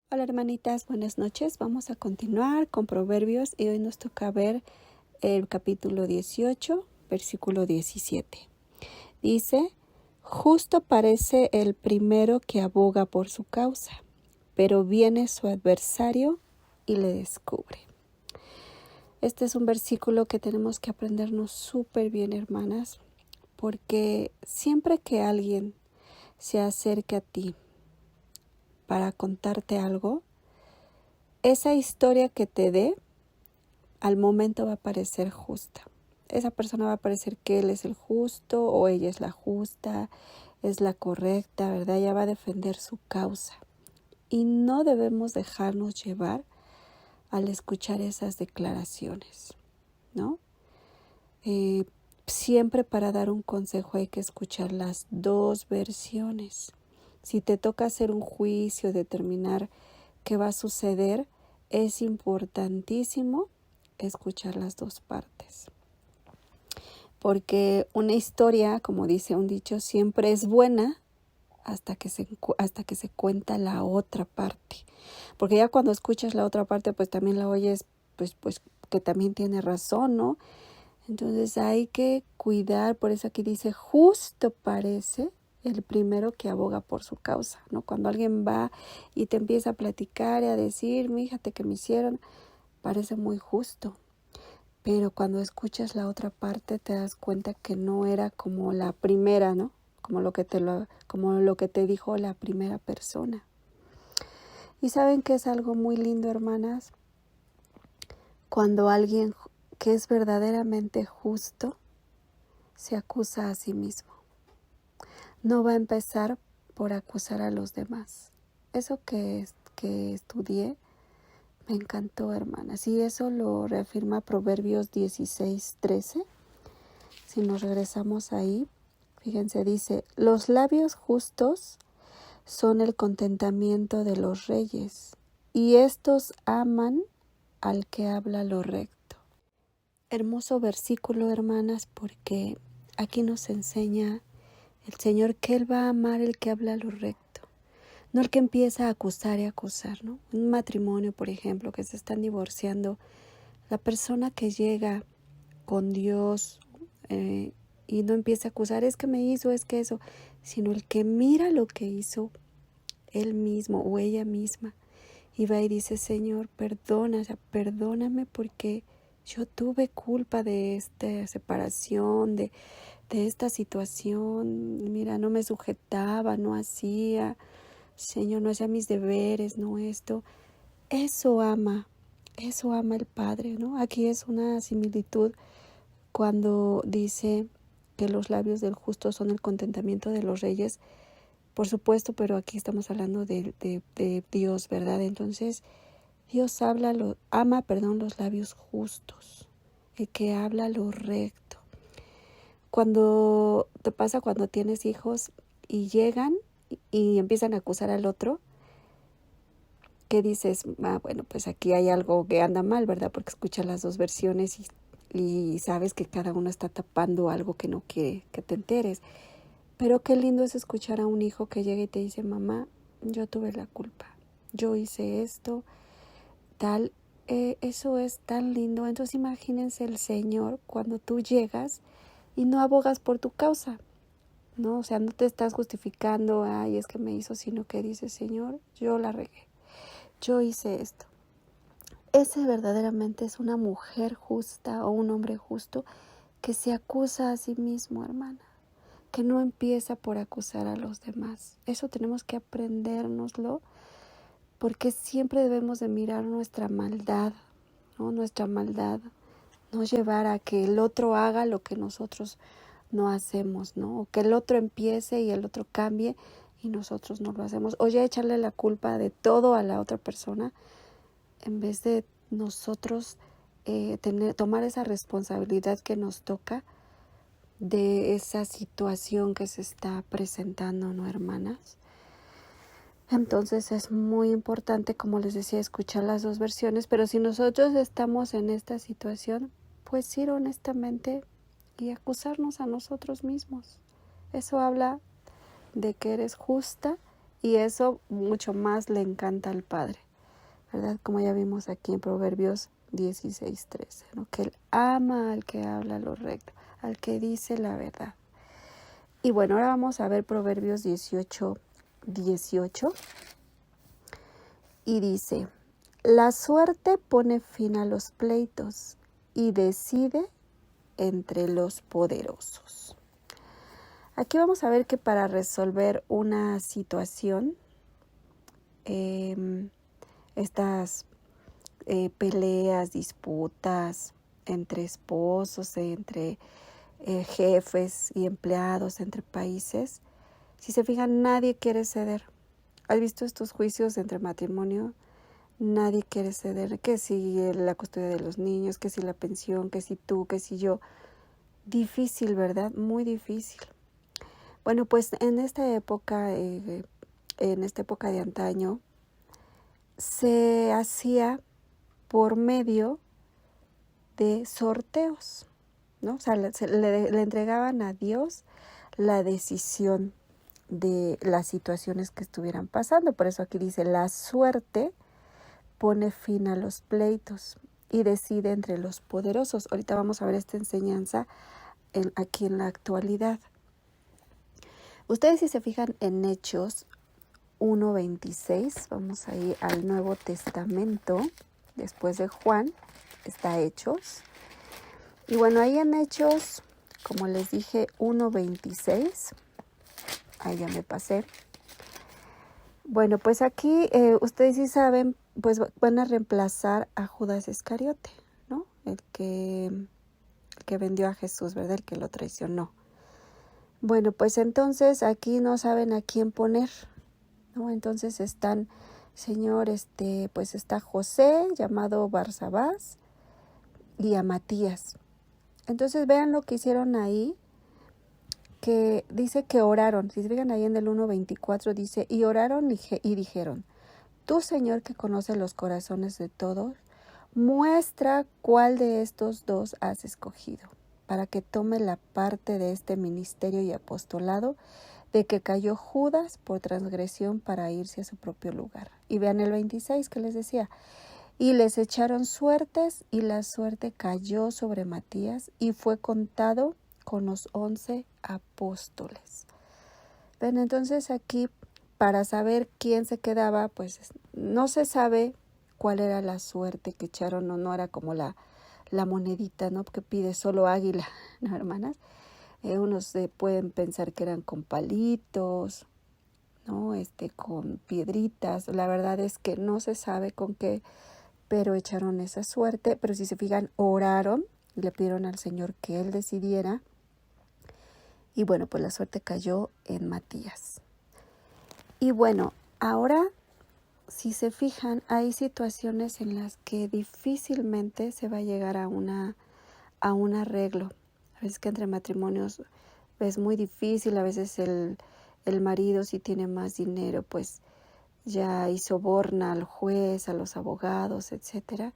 Hola hermanitas, buenas noches. Vamos a continuar con Proverbios y hoy nos toca ver el capítulo 18, versículo 17. Dice, justo parece el primero que aboga por su causa, pero viene su adversario y le descubre. Este es un versículo que tenemos que aprendernos súper bien, hermanas, porque siempre que alguien se acerque a ti para contarte algo, esa historia que te dé, al momento va a parecer justa. Esa persona va a parecer que él es el justo o ella es la justa, es la correcta, ¿verdad? Ella va a defender su causa. Y no debemos dejarnos llevar al escuchar esas declaraciones, ¿no? Siempre para dar un consejo hay que escuchar las dos versiones. Si te toca hacer un juicio, determinar qué va a suceder, es importantísimo escuchar las dos partes. Porque una historia, como dice un dicho, siempre es buena hasta que se cuenta la otra parte. Porque ya cuando escuchas la otra parte, pues también la oyes, pues que también tiene razón, ¿no? Entonces hay que cuidar, por eso aquí dice, justo parece el primero que aboga por su causa, ¿no? Cuando alguien va y te empieza a platicar y a decir, fíjate que me hicieron, parece muy justo. Pero cuando escuchas la otra parte te das cuenta que no era como la primera, ¿no? Como lo que te dijo la primera persona. Y saben que es algo muy lindo, hermanas, cuando alguien que es verdaderamente justo se acusa a sí mismo. No va a empezar por acusar a los demás. Eso que estudié me encantó, hermanas. Y eso lo reafirma Proverbios 16:13. Si nos regresamos ahí, fíjense, dice, los labios justos son el contentamiento de los reyes, y estos aman al que habla lo recto. Hermoso versículo, hermanas, porque aquí nos enseña el Señor que Él va a amar el que habla lo recto, no el que empieza a acusar y acusar, ¿no? Un matrimonio, por ejemplo, que se están divorciando, la persona que llega con Dios y no empieza a acusar, es que me hizo, es que eso, sino el que mira lo que hizo él mismo o ella misma y va y dice, Señor, perdóname porque yo tuve culpa de esta separación, de esta situación, mira, no me sujetaba, no hacía, Señor, no hacía mis deberes, no esto. Eso ama el Padre, ¿no? Aquí es una similitud cuando dice que los labios del justo son el contentamiento de los reyes, por supuesto, pero aquí estamos hablando de Dios, ¿verdad? Entonces, Dios ama, los labios justos, el que habla lo recto. Cuando te pasa cuando tienes hijos y llegan y empiezan a acusar al otro, ¿qué dices? Bueno, pues aquí hay algo que anda mal, ¿verdad? Porque escuchas las dos versiones y sabes que cada uno está tapando algo que no quiere que te enteres. Pero qué lindo es escuchar a un hijo que llega y te dice, mamá, yo tuve la culpa, yo hice esto, tal, eso es tan lindo. Entonces imagínense el Señor cuando tú llegas y no abogas por tu causa, ¿no? O sea, no te estás justificando, ay, es que me hizo, sino que dices, Señor, yo la regué, yo hice esto. Ese verdaderamente es una mujer justa o un hombre justo que se acusa a sí mismo, hermana, que no empieza por acusar a los demás. Eso tenemos que aprendérnoslo, porque siempre debemos de mirar nuestra maldad, ¿no? Nuestra maldad, no llevar a que el otro haga lo que nosotros no hacemos, ¿no? O que el otro empiece y el otro cambie y nosotros no lo hacemos. O ya echarle la culpa de todo a la otra persona, en vez de nosotros tomar esa responsabilidad que nos toca de esa situación que se está presentando, ¿no, hermanas? Entonces es muy importante, como les decía, escuchar las dos versiones, pero si nosotros estamos en esta situación, pues ir honestamente y acusarnos a nosotros mismos. Eso habla de que eres justa Y eso mucho más le encanta al Padre, ¿verdad? Como ya vimos aquí en Proverbios 16:13, ¿no? Que Él ama al que habla lo recto, al que dice la verdad. Y bueno, ahora vamos a ver Proverbios 18:18. Y dice, la suerte pone fin a los pleitos y decide entre los poderosos. Aquí vamos a ver que para resolver una situación, estas peleas, disputas entre esposos, entre jefes y empleados, entre países, si se fijan, nadie quiere ceder. ¿Has visto estos juicios entre matrimonio? Nadie quiere ceder, que si la custodia de los niños, que si la pensión, que si tú, que si yo. Difícil, ¿verdad? Muy difícil. Bueno, pues en esta época de antaño, se hacía por medio de sorteos, ¿no? O sea, le entregaban a Dios la decisión de las situaciones que estuvieran pasando. Por eso aquí dice, la suerte pone fin a los pleitos y decide entre los poderosos. Ahorita vamos a ver esta enseñanza aquí en la actualidad. Ustedes si se fijan en Hechos 1:26, vamos a ir al Nuevo Testamento, después de Juan, está Hechos. Y bueno, ahí en Hechos, como les dije, 1:26, ahí ya me pasé. Bueno, pues aquí ustedes sí saben, pues van a reemplazar a Judas Iscariote, ¿no? El que vendió a Jesús, ¿verdad? El que lo traicionó. Bueno, pues entonces aquí no saben a quién poner, ¿no? Entonces están, Señor, pues está José, llamado Barsabás, y a Matías. Entonces vean lo que hicieron ahí, que dice que oraron. Si se fijan ahí en el 1:24 dice, y oraron y dijeron, tú, Señor, que conoces los corazones de todos, muestra cuál de estos dos has escogido, para que tome la parte de este ministerio y apostolado de que cayó Judas por transgresión para irse a su propio lugar. Y vean el 26 que les decía, y les echaron suertes y la suerte cayó sobre Matías y fue contado con los 11 apóstoles. Ven, entonces aquí para saber quién se quedaba, pues no se sabe cuál era la suerte que echaron, no era como la monedita, ¿no? Que pide solo águila, ¿no, hermanas? Unos pueden pensar que eran con palitos, ¿no? Con piedritas. La verdad es que no se sabe con qué, pero echaron esa suerte. Pero si se fijan, oraron y le pidieron al Señor que Él decidiera. Y bueno, pues la suerte cayó en Matías. Y bueno, ahora, si se fijan, hay situaciones en las que difícilmente se va a llegar a un arreglo. A veces que entre matrimonios es muy difícil, a veces el marido, si tiene más dinero, pues ya y soborna al juez, a los abogados, etcétera.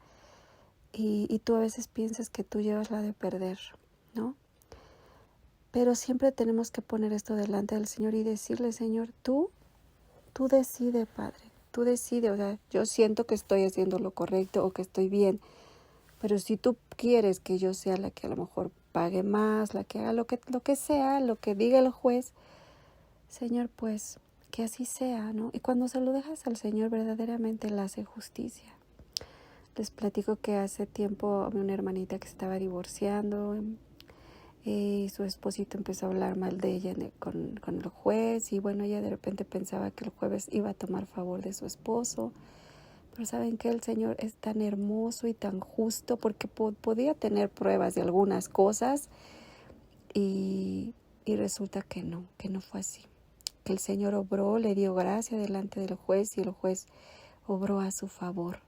Y tú a veces piensas que tú llevas la de perder, ¿no? Pero siempre tenemos que poner esto delante del Señor y decirle, Señor, tú decide, Padre, tú decide. O sea, yo siento que estoy haciendo lo correcto o que estoy bien, pero si tú quieres que yo sea la que a lo mejor pague más, la que haga lo que sea, lo que diga el juez, Señor, pues que así sea, ¿no? Y cuando se lo dejas al Señor, verdaderamente Él hace justicia. Les platico que hace tiempo una hermanita que se estaba divorciando y su esposito empezó a hablar mal de ella con el juez, y bueno, ella de repente pensaba que el juez iba a tomar favor de su esposo. Pero saben que el Señor es tan hermoso y tan justo, porque podía tener pruebas de algunas cosas y resulta que no fue así. Que el Señor obró, le dio gracia delante del juez y el juez obró a su favor.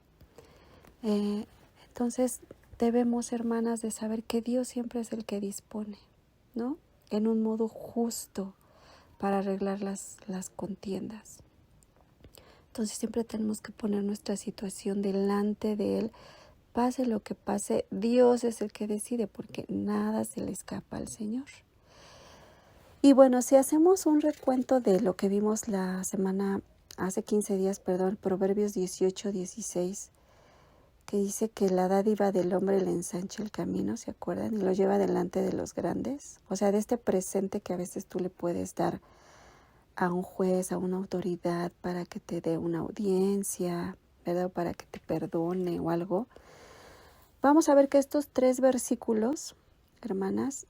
Entonces debemos, hermanas, de saber que Dios siempre es el que dispone, ¿no? En un modo justo para arreglar las contiendas. Entonces siempre tenemos que poner nuestra situación delante de Él. Pase lo que pase, Dios es el que decide, porque nada se le escapa al Señor. Y bueno, si hacemos un recuento de lo que vimos hace 15 días, Proverbios 18:16, que dice que la dádiva del hombre le ensancha el camino, ¿se acuerdan? Y lo lleva delante de los grandes. O sea, de este presente que a veces tú le puedes dar a un juez, a una autoridad para que te dé una audiencia, ¿verdad? O para que te perdone o algo. Vamos a ver que estos 3 versículos, hermanas,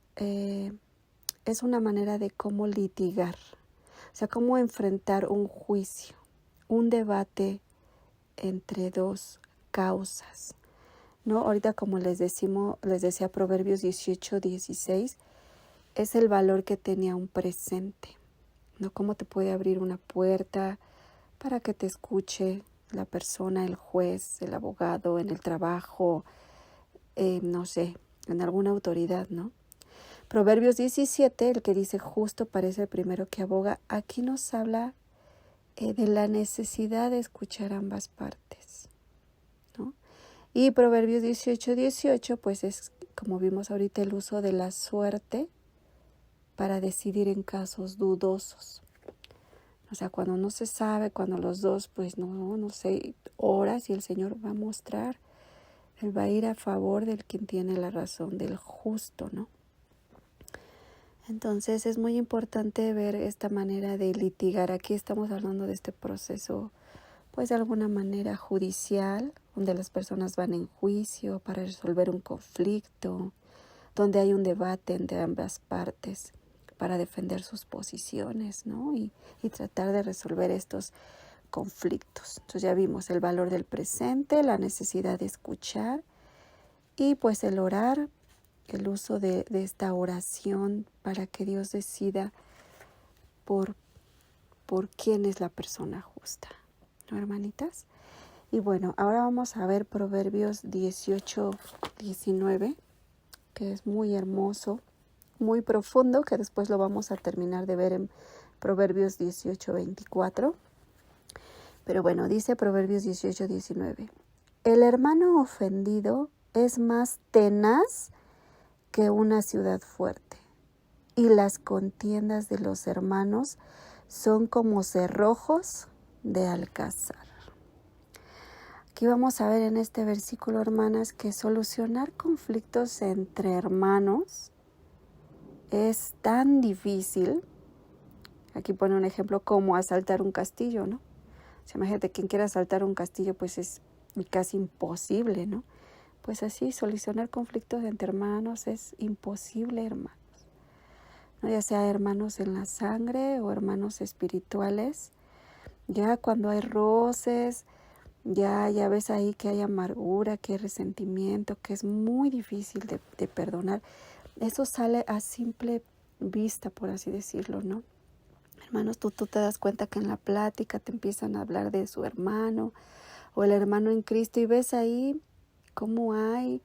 es una manera de cómo litigar, o sea, cómo enfrentar un juicio, un debate entre 2 causas, ¿no? Ahorita, como les decía Proverbios 18:16, es el valor que tenía un presente, ¿no? Cómo te puede abrir una puerta para que te escuche la persona, el juez, el abogado, en el trabajo, no sé, en alguna autoridad, ¿no? Proverbios 17, el que dice justo parece el primero que aboga, aquí nos habla de la necesidad de escuchar ambas partes, ¿no? Y Proverbios 18:18, pues es, como vimos ahorita, el uso de la suerte para decidir en casos dudosos. O sea, cuando no se sabe, cuando los dos, pues no sé, horas, y el Señor va a mostrar, Él va a ir a favor del quien tiene la razón, del justo, ¿no? Entonces es muy importante ver esta manera de litigar. Aquí estamos hablando de este proceso, pues de alguna manera judicial, donde las personas van en juicio para resolver un conflicto, donde hay un debate entre ambas partes para defender sus posiciones, ¿no? Y tratar de resolver estos conflictos. Entonces ya vimos el valor del presente, la necesidad de escuchar y pues el orar, el uso de esta oración para que Dios decida por quién es la persona justa, ¿no, hermanitas? Y bueno, ahora vamos a ver Proverbios 18:19, que es muy hermoso, muy profundo, que después lo vamos a terminar de ver en Proverbios 18:24. Pero bueno, dice Proverbios 18:19, el hermano ofendido es más tenaz que una ciudad fuerte, y las contiendas de los hermanos son como cerrojos de alcázar. Aquí vamos a ver en este versículo, hermanas, que solucionar conflictos entre hermanos es tan difícil. Aquí pone un ejemplo como asaltar un castillo, ¿no? O sea, imagínate, quien quiera asaltar un castillo, pues es casi imposible, ¿no? Pues así, solucionar conflictos entre hermanos es imposible, hermanos, ¿no? Ya sea hermanos en la sangre o hermanos espirituales. Ya cuando hay roces, ya ves ahí que hay amargura, que hay resentimiento, que es muy difícil de perdonar. Eso sale a simple vista, por así decirlo, ¿no? Hermanos, tú te das cuenta que en la plática te empiezan a hablar de su hermano o el hermano en Cristo y ves ahí cómo hay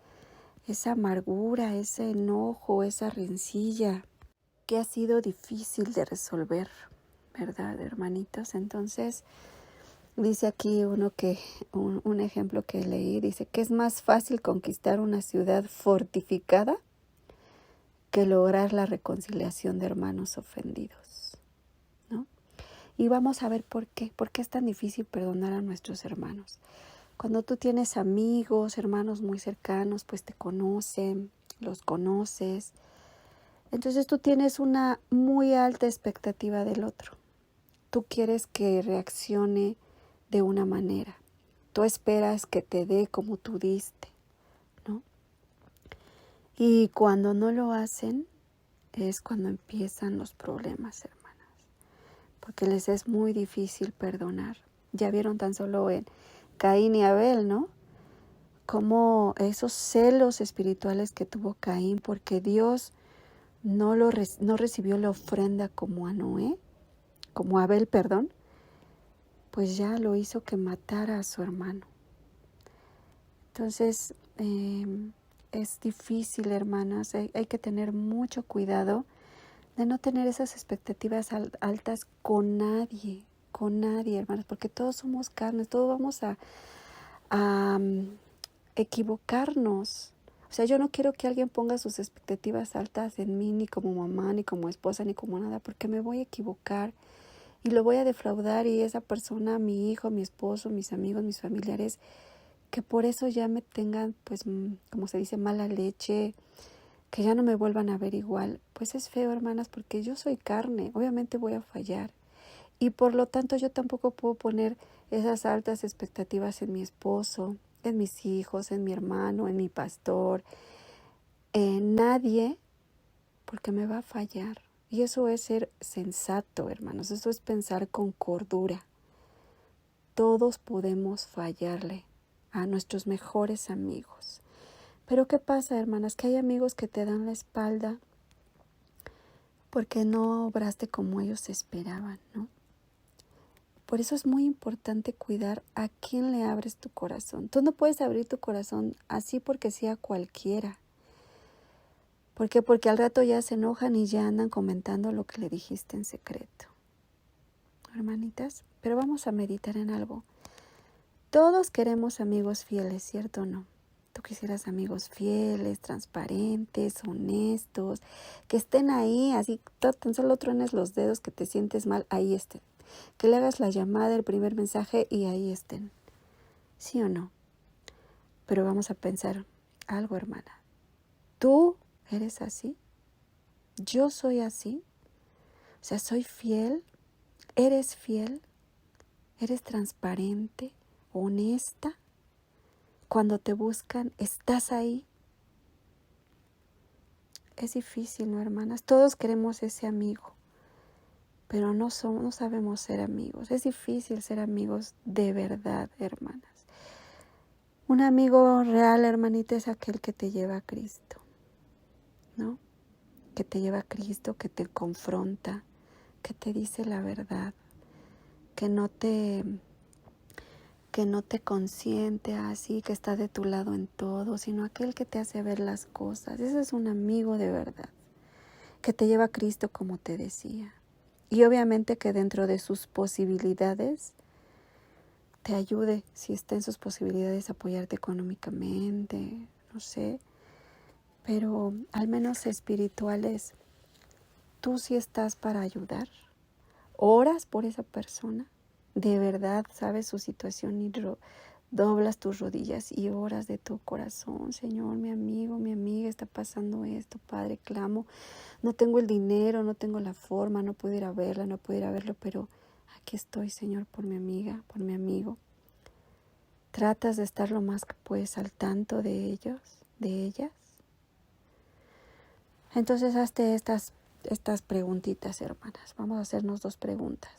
esa amargura, ese enojo, esa rencilla que ha sido difícil de resolver, ¿verdad, hermanitos? Entonces, dice aquí un ejemplo que leí, dice que es más fácil conquistar una ciudad fortificada que lograr la reconciliación de hermanos ofendidos, ¿no? Y vamos a ver por qué es tan difícil perdonar a nuestros hermanos. Cuando tú tienes amigos, hermanos muy cercanos, pues te conocen, los conoces. Entonces tú tienes una muy alta expectativa del otro. Tú quieres que reaccione de una manera. Tú esperas que te dé como tú diste, ¿no? Y cuando no lo hacen, es cuando empiezan los problemas, hermanas. Porque les es muy difícil perdonar. Ya vieron tan solo en Caín y Abel, ¿no? Como esos celos espirituales que tuvo Caín, porque Dios no recibió la ofrenda como a Abel, pues ya lo hizo que matara a su hermano. Entonces, es difícil, hermanas, hay que tener mucho cuidado de no tener esas expectativas altas con nadie, hermanos, porque todos somos carnes, todos vamos a equivocarnos. O sea, yo no quiero que alguien ponga sus expectativas altas en mí, ni como mamá, ni como esposa, ni como nada, porque me voy a equivocar y lo voy a defraudar, y esa persona, mi hijo, mi esposo, mis amigos, mis familiares, que por eso ya me tengan, pues, como se dice, mala leche, que ya no me vuelvan a ver igual, pues es feo, hermanas, porque yo soy carne, obviamente voy a fallar. Y por lo tanto yo tampoco puedo poner esas altas expectativas en mi esposo, en mis hijos, en mi hermano, en mi pastor, en nadie, porque me va a fallar. Y eso es ser sensato, hermanos, eso es pensar con cordura. Todos podemos fallarle a nuestros mejores amigos. Pero ¿qué pasa, hermanas? Que hay amigos que te dan la espalda porque no obraste como ellos esperaban, ¿no? Por eso es muy importante cuidar a quién le abres tu corazón. Tú no puedes abrir tu corazón así porque sea cualquiera. ¿Por qué? Porque al rato ya se enojan y ya andan comentando lo que le dijiste en secreto. Hermanitas, pero vamos a meditar en algo. Todos queremos amigos fieles, ¿cierto o no? Tú quisieras amigos fieles, transparentes, honestos, que estén ahí, así, tan solo truenes los dedos, que te sientes mal, ahí estén. Que le hagas la llamada, el primer mensaje y ahí estén. ¿Sí o no? Pero vamos a pensar algo, hermana. ¿Tú eres así? ¿Yo soy así? O sea, ¿soy fiel? ¿Eres fiel? ¿Eres transparente? ¿Honesta? Cuando te buscan, ¿estás ahí? Es difícil, ¿no, hermanas? Todos queremos ese amigo, pero no sabemos ser amigos. Es difícil ser amigos de verdad, hermanas. Un amigo real, hermanita, es aquel que te lleva a Cristo, ¿no? Que te lleva a Cristo, que te confronta, que te dice la verdad, que no te consiente así, que está de tu lado en todo, sino aquel que te hace ver las cosas. Ese es un amigo de verdad, que te lleva a Cristo, como te decía. Y obviamente que dentro de sus posibilidades te ayude, si está en sus posibilidades, apoyarte económicamente, no sé, pero al menos espirituales, tú sí estás para ayudar. Oras por esa persona, de verdad sabes su situación y doblas tus rodillas y oras de tu corazón. Señor, mi amigo, mi amiga, está pasando esto, Padre, clamo. No tengo el dinero, no tengo la forma, no puedo ir a verla, no puedo ir a verlo, pero aquí estoy, Señor, por mi amiga, por mi amigo. Tratas de estar lo más que puedes al tanto de ellos, de ellas. Entonces hazte estas preguntitas, hermanas. Vamos a hacernos 2 preguntas.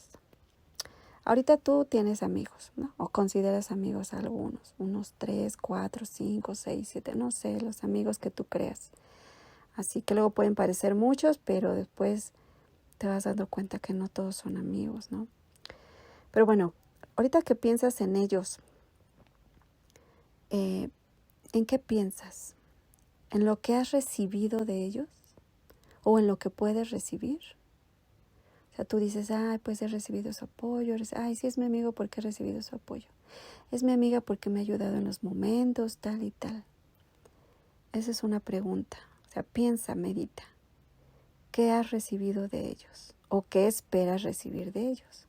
Ahorita tú tienes amigos, ¿no? O consideras amigos a algunos, unos 3, 4, 5, 6, 7, no sé, los amigos que tú creas. Así que luego pueden parecer muchos, pero después te vas dando cuenta que no todos son amigos, ¿no? Pero bueno, ahorita que piensas en ellos, ¿en qué piensas? ¿En lo que has recibido de ellos? ¿O en lo que puedes recibir? O sea, tú dices, ay, pues he recibido su apoyo. Ay, sí es mi amigo porque he recibido su apoyo. Es mi amiga porque me ha ayudado en los momentos, tal y tal. Esa es una pregunta. O sea, piensa, medita. ¿Qué has recibido de ellos? ¿O qué esperas recibir de ellos?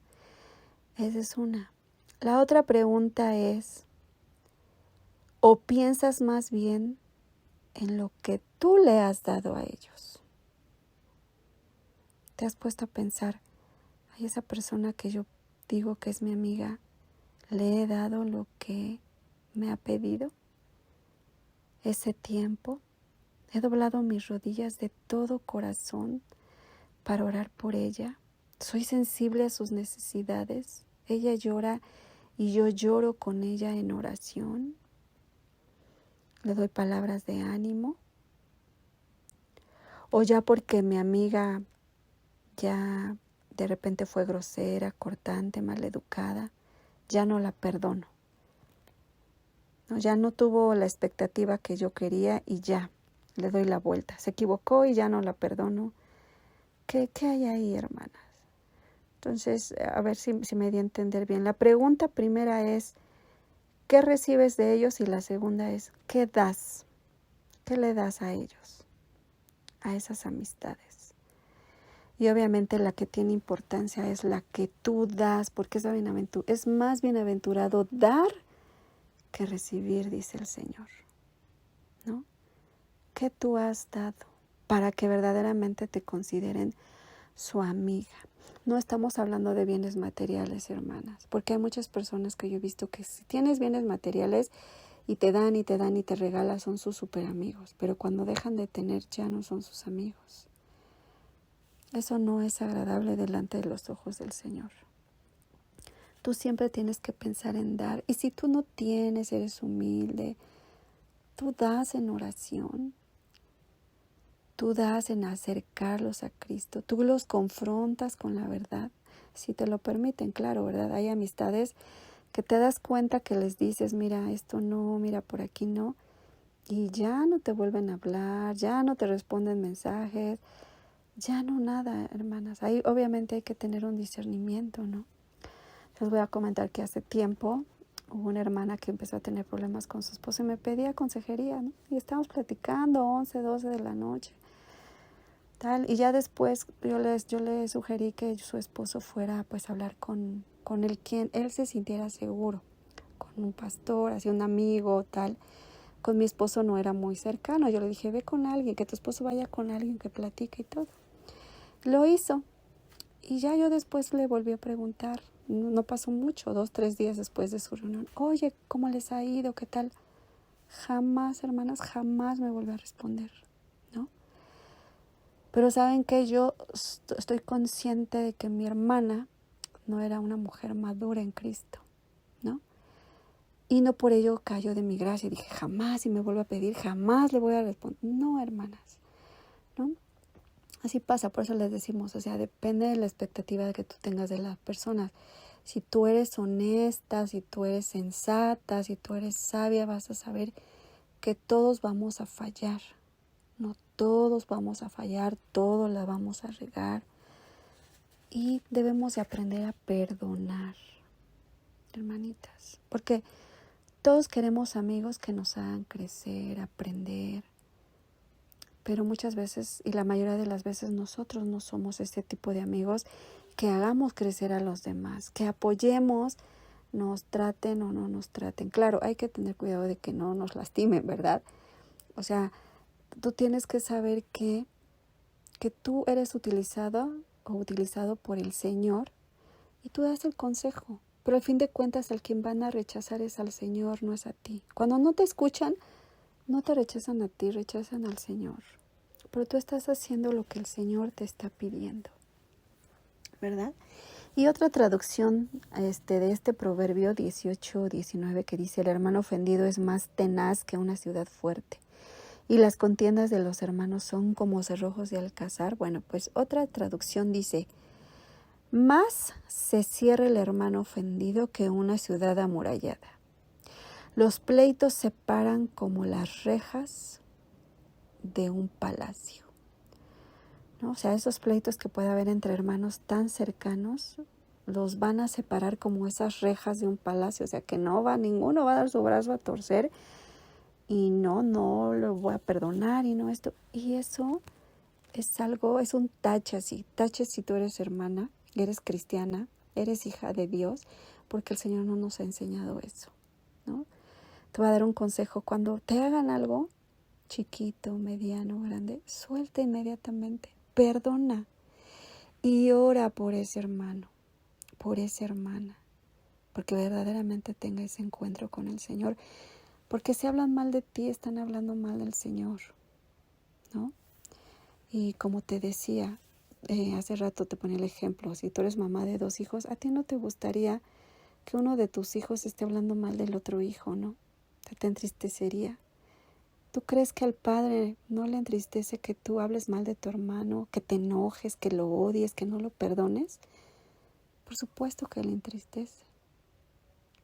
Esa es una. La otra pregunta es, ¿o piensas más bien en lo que tú le has dado a ellos? ¿Te has puesto a pensar, ay, esa persona que yo digo que es mi amiga, le he dado lo que me ha pedido? Ese tiempo, he doblado mis rodillas de todo corazón para orar por ella. Soy sensible a sus necesidades. Ella llora y yo lloro con ella en oración. Le doy palabras de ánimo. O ya porque mi amiga ya de repente fue grosera, cortante, maleducada, ya no la perdono. No, ya no tuvo la expectativa que yo quería y ya le doy la vuelta. Se equivocó y ya no la perdono. ¿Qué hay ahí, hermanas? Entonces, a ver si me di a entender bien. La pregunta primera es, ¿qué recibes de ellos? Y la segunda es, ¿qué das? ¿Qué le das a ellos? A esas amistades. Y obviamente la que tiene importancia es la que tú das, porque es más bienaventurado dar que recibir, dice el Señor, ¿no? ¿Qué tú has dado para que verdaderamente te consideren su amiga? No estamos hablando de bienes materiales, hermanas, porque hay muchas personas que yo he visto que si tienes bienes materiales y te dan y te dan y te regalan, son sus super amigos, pero cuando dejan de tener ya no son sus amigos. Eso no es agradable delante de los ojos del Señor. Tú siempre tienes que pensar en dar, y si tú no tienes, eres humilde, tú das en oración. Tú das en acercarlos a Cristo, tú los confrontas con la verdad, si te lo permiten, claro, ¿verdad? Hay amistades que te das cuenta que les dices, mira, esto no, mira, por aquí no, y ya no te vuelven a hablar, ya no te responden mensajes, ya no nada, hermanas. Ahí obviamente hay que tener un discernimiento, ¿no? Les voy a comentar que hace tiempo hubo una hermana que empezó a tener problemas con su esposo y me pedía consejería, ¿no? Y estábamos platicando 11, 12 de la noche. Y ya después yo le sugerí que su esposo fuera pues a hablar con el quien él se sintiera seguro, con un pastor, así un amigo, tal. Con mi esposo no era muy cercano, yo le dije, ve con alguien, que tu esposo vaya con alguien que platique y todo. Lo hizo y ya yo después le volví a preguntar, no pasó mucho, 2, 3 días después de su reunión, oye, ¿cómo les ha ido? ¿Qué tal? Jamás, hermanas, jamás me volvió a responder, ¿no? Pero saben que yo estoy consciente de que mi hermana no era una mujer madura en Cristo, ¿no? Y no por ello cayó de mi gracia. Dije, jamás, si me vuelve a pedir, jamás le voy a responder. No, hermanas, ¿no? Así pasa, por eso les decimos, o sea, depende de la expectativa que tú tengas de las personas. Si tú eres honesta, si tú eres sensata, si tú eres sabia, vas a saber que todos vamos a fallar. No todos vamos a fallar, todos la vamos a regar. Y debemos de aprender a perdonar, hermanitas. Porque todos queremos amigos que nos hagan crecer, aprender. Pero muchas veces, y la mayoría de las veces, nosotros no somos este tipo de amigos que hagamos crecer a los demás, que apoyemos, nos traten o no nos traten. Claro, hay que tener cuidado de que no nos lastimen, ¿verdad? O sea, tú tienes que saber que tú eres utilizado o utilizado por el Señor y tú das el consejo. Pero al fin de cuentas, al quien van a rechazar es al Señor, no es a ti. Cuando no te escuchan, no te rechazan a ti, rechazan al Señor. Pero tú estás haciendo lo que el Señor te está pidiendo, ¿verdad? Y otra traducción de este proverbio 18-19 que dice, el hermano ofendido es más tenaz que una ciudad fuerte. Y las contiendas de los hermanos son como cerrojos de alcázar. Bueno, pues otra traducción dice, más se cierra el hermano ofendido que una ciudad amurallada. Los pleitos se paran como las rejas de un palacio, ¿no? O sea, esos pleitos que puede haber entre hermanos tan cercanos, los van a separar como esas rejas de un palacio. O sea, que ninguno va a dar su brazo a torcer y no lo voy a perdonar y no esto. Y eso es un tache si tú eres hermana, eres cristiana, eres hija de Dios, porque el Señor no nos ha enseñado eso, ¿no? Te voy a dar un consejo, cuando te hagan algo, chiquito, mediano, grande, suelta inmediatamente, perdona y ora por ese hermano, por esa hermana, porque verdaderamente tenga ese encuentro con el Señor. Porque si hablan mal de ti, están hablando mal del Señor, ¿no? Y como te decía, hace rato te ponía el ejemplo, si tú eres mamá de 2 hijos, a ti no te gustaría que uno de tus hijos esté hablando mal del otro hijo, ¿no? Te entristecería. ¿Tú crees que al padre no le entristece que tú hables mal de tu hermano, que te enojes, que lo odies, que no lo perdones? Por supuesto que le entristece.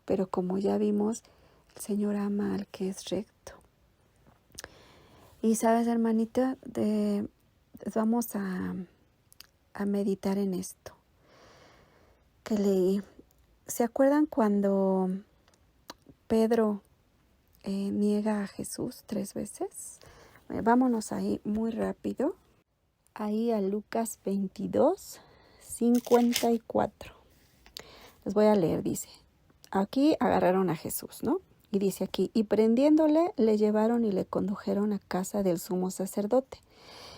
Pero como ya vimos, el Señor ama al que es recto. Y sabes, hermanita, vamos a meditar en esto que leí. ¿Se acuerdan cuando Pedro niega a Jesús 3 veces? Vámonos ahí muy rápido. Ahí a Lucas 22:54. Les voy a leer, dice. Aquí agarraron a Jesús, ¿no? Y dice aquí, y prendiéndole, le llevaron y le condujeron a casa del sumo sacerdote.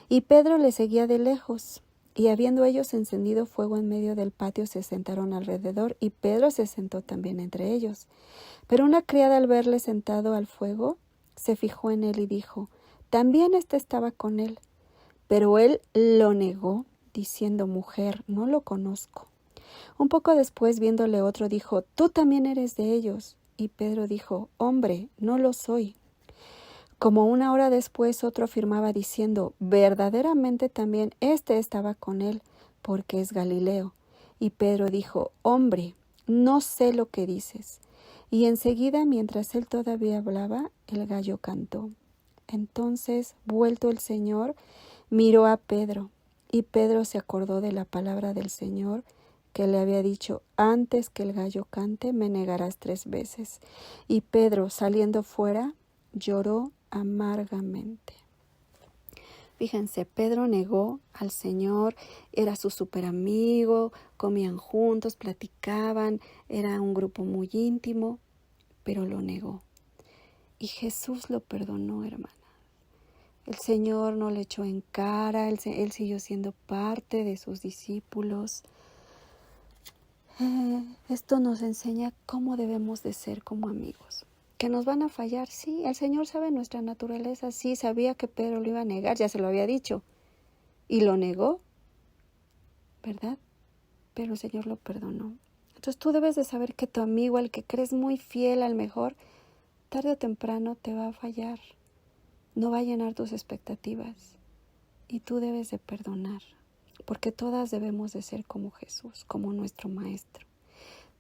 Y Pedro le seguía de lejos. Y habiendo ellos encendido fuego en medio del patio, se sentaron alrededor, y Pedro se sentó también entre ellos. Pero una criada, al verle sentado al fuego, se fijó en él y dijo, también éste estaba con él. Pero él lo negó, diciendo, mujer, no lo conozco. Un poco después, viéndole otro, dijo, tú también eres de ellos. Y Pedro dijo, hombre, no lo soy. Como una hora después, otro afirmaba diciendo, verdaderamente también éste estaba con él, porque es Galileo. Y Pedro dijo, hombre, no sé lo que dices. Y enseguida, mientras él todavía hablaba, el gallo cantó. Entonces, vuelto el Señor, miró a Pedro, y Pedro se acordó de la palabra del Señor, que le había dicho, antes que el gallo cante, me negarás 3 veces. Y Pedro, saliendo fuera, lloró amargamente. Fíjense, Pedro negó al Señor, era su súper amigo, comían juntos, platicaban, era un grupo muy íntimo, pero lo negó. Y Jesús lo perdonó, hermana. El Señor no le echó en cara, él siguió siendo parte de sus discípulos. Esto nos enseña cómo debemos de ser como amigos. ¿Que nos van a fallar? Sí, el Señor sabe nuestra naturaleza, sí, sabía que Pedro lo iba a negar, ya se lo había dicho. Y lo negó, ¿verdad? Pero el Señor lo perdonó. Entonces tú debes de saber que tu amigo, al que crees muy fiel, al mejor, tarde o temprano te va a fallar. No va a llenar tus expectativas. Y tú debes de perdonar. Porque todas debemos de ser como Jesús, como nuestro Maestro.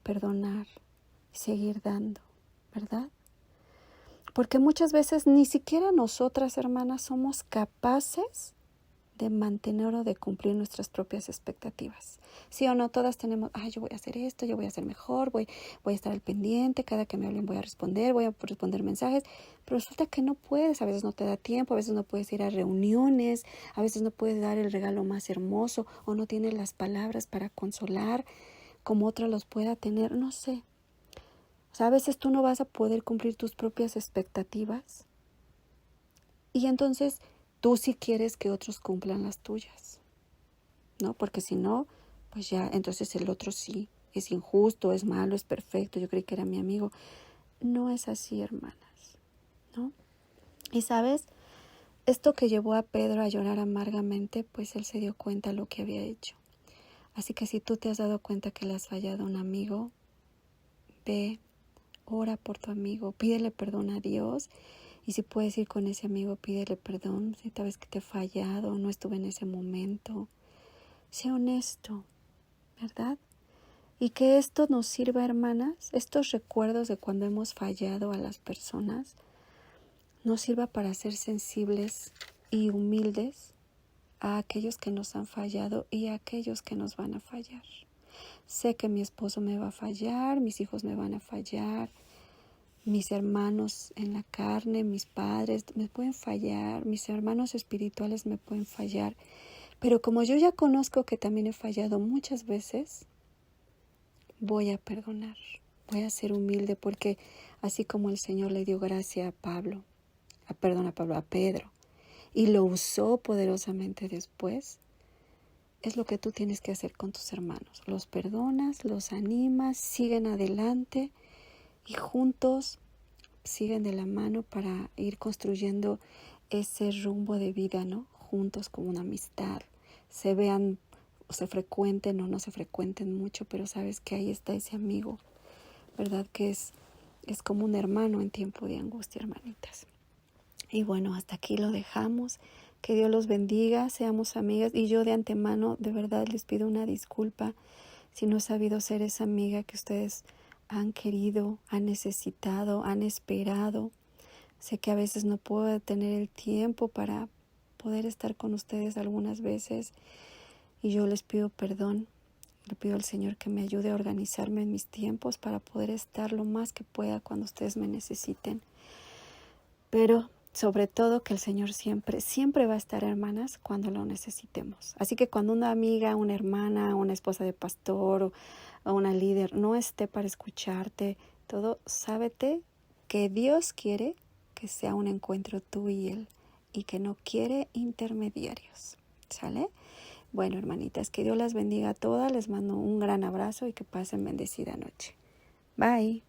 Perdonar, seguir dando, ¿verdad? Porque muchas veces ni siquiera nosotras, hermanas, somos capaces de mantener o de cumplir nuestras propias expectativas. Sí o no, todas tenemos, yo voy a hacer esto, yo voy a ser mejor, voy a estar al pendiente, cada que me hablen voy a responder mensajes, pero resulta que no puedes, a veces no te da tiempo, a veces no puedes ir a reuniones, a veces no puedes dar el regalo más hermoso o no tienes las palabras para consolar como otra los pueda tener, no sé. O sea, a veces tú no vas a poder cumplir tus propias expectativas y entonces tú sí quieres que otros cumplan las tuyas, ¿no? Porque si no, pues ya, entonces el otro sí, es injusto, es malo, es perfecto, yo creí que era mi amigo. No es así, hermanas, ¿no? Y sabes, esto que llevó a Pedro a llorar amargamente, pues él se dio cuenta de lo que había hecho. Así que si tú te has dado cuenta que le has fallado a un amigo, ve, ora por tu amigo, pídele perdón a Dios. Y si puedes ir con ese amigo, pídele perdón si tal vez que te he fallado, no estuve en ese momento. Sé honesto, ¿verdad? Y que esto nos sirva, hermanas, estos recuerdos de cuando hemos fallado a las personas, nos sirva para ser sensibles y humildes a aquellos que nos han fallado y a aquellos que nos van a fallar. Sé que mi esposo me va a fallar, mis hijos me van a fallar, mis hermanos en la carne, mis padres me pueden fallar, mis hermanos espirituales me pueden fallar, pero como yo ya conozco que también he fallado muchas veces, voy a perdonar, voy a ser humilde porque así como el Señor le dio gracia a Pedro, y lo usó poderosamente después, es lo que tú tienes que hacer con tus hermanos. Los perdonas, los animas, siguen adelante y juntos siguen de la mano para ir construyendo ese rumbo de vida, ¿no? Juntos como una amistad. Se vean o se frecuenten o no se frecuenten mucho, pero sabes que ahí está ese amigo, ¿verdad? Que es como un hermano en tiempo de angustia, hermanitas. Y bueno, hasta aquí lo dejamos. Que Dios los bendiga, seamos amigas. Y yo de antemano, de verdad, les pido una disculpa si no he sabido ser esa amiga que ustedes han querido, han necesitado, han esperado. Sé que a veces no puedo tener el tiempo para poder estar con ustedes algunas veces. Y yo les pido perdón. Le pido al Señor que me ayude a organizarme en mis tiempos para poder estar lo más que pueda cuando ustedes me necesiten. Pero sobre todo que el Señor siempre, siempre va a estar, hermanas, cuando lo necesitemos. Así que cuando una amiga, una hermana, una esposa de pastor o una líder no esté para escucharte, todo, sábete que Dios quiere que sea un encuentro tú y Él y que no quiere intermediarios. ¿Sale? Bueno, hermanitas, que Dios las bendiga a todas. Les mando un gran abrazo y que pasen bendecida noche. Bye.